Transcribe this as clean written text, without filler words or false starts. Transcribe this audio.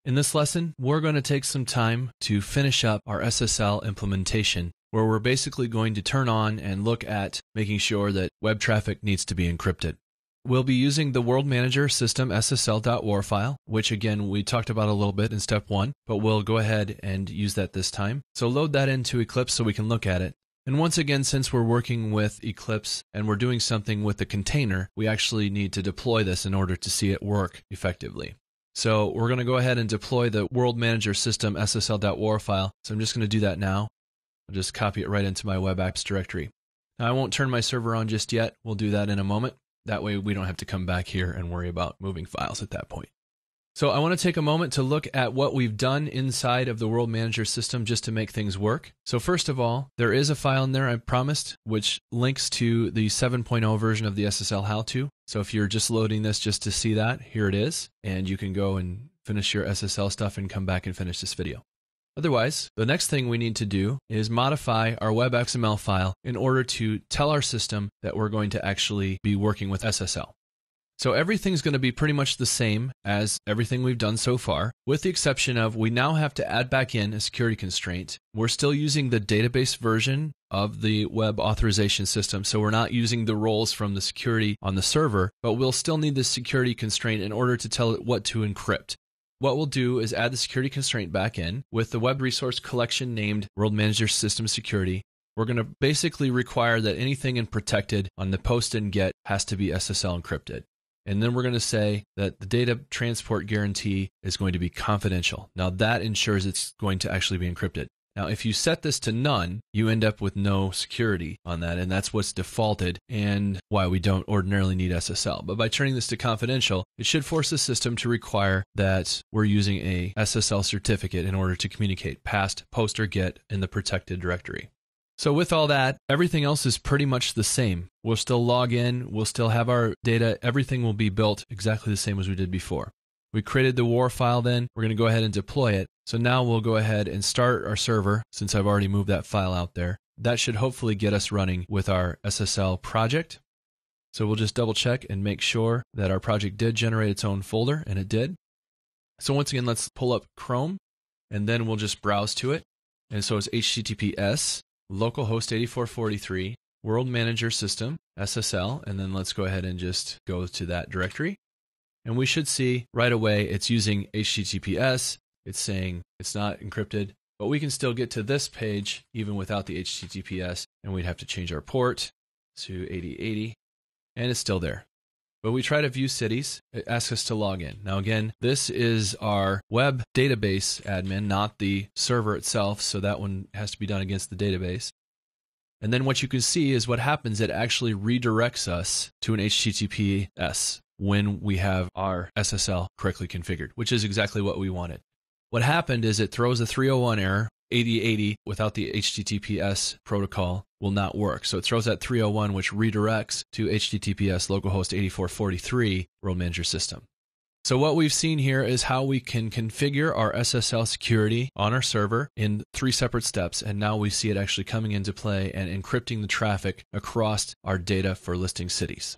In this lesson, we're going to take some time to finish up our SSL implementation, where we're basically going to turn on and look at making sure that web traffic needs to be encrypted. We'll be using the World Manager System SSL.war file, which again we talked about a little bit in step 1, but we'll go ahead and use that this time. So load that into Eclipse so we can look at it. And once again, since we're working with Eclipse and we're doing something with the container, we actually need to deploy this in order to see it work effectively. So we're going to go ahead and deploy the World Manager System SSL.war file. So I'm just going to do that now. I'll just copy it right into my web apps directory. Now I won't turn my server on just yet. We'll do that in a moment. That way we don't have to come back here and worry about moving files at that point. So I want to take a moment to look at what we've done inside of the World Manager system just to make things work. So first of all, there is a file in there I promised, which links to the 7.0 version of the SSL how-to. So if you're just loading this just to see that, here it is. And you can go and finish your SSL stuff and come back and finish this video. Otherwise, the next thing we need to do is modify our web XML file in order to tell our system that we're going to actually be working with SSL. So everything's going to be pretty much the same as everything we've done so far, with the exception of we now have to add back in a security constraint. We're still using the database version of the web authorization system, so we're not using the roles from the security on the server, but we'll still need this security constraint in order to tell it what to encrypt. What we'll do is add the security constraint back in with the web resource collection named World Manager System Security. We're going to basically require that anything in protected on the post and get has to be SSL encrypted. And then we're going to say that the data transport guarantee is going to be confidential. Now that ensures it's going to actually be encrypted. Now, if you set this to none, you end up with no security on that, and that's what's defaulted and why we don't ordinarily need SSL. But by turning this to confidential, it should force the system to require that we're using a SSL certificate in order to communicate past, post, or get in the protected directory. So with all that, everything else is pretty much the same. We'll still log in, we'll still have our data, everything will be built exactly the same as we did before. We created the WAR file then, we're going to go ahead and deploy it. So now we'll go ahead and start our server, since I've already moved that file out there. That should hopefully get us running with our SSL project. So we'll just double check and make sure that our project did generate its own folder, and it did. So once again, let's pull up Chrome, and then we'll just browse to it. And so it's HTTPS, localhost 8443, World Manager System, SSL, and then let's go ahead and just go to that directory. And we should see right away it's using HTTPS. It's saying it's not encrypted, but we can still get to this page even without the HTTPS, and we'd have to change our port to 8080, and it's still there. But we try to view cities, it asks us to log in. Now again, this is our web database admin, not the server itself, so that one has to be done against the database. And then what you can see is what happens, it actually redirects us to an HTTPS when we have our SSL correctly configured, which is exactly what we wanted. What happened is it throws a 301 error, 8080 without the HTTPS protocol will not work. So it throws that 301 which redirects to HTTPS localhost 8443 World Manager System. So what we've seen here is how we can configure our SSL security on our server in 3 separate steps, and now we see it actually coming into play and encrypting the traffic across our data for listing cities.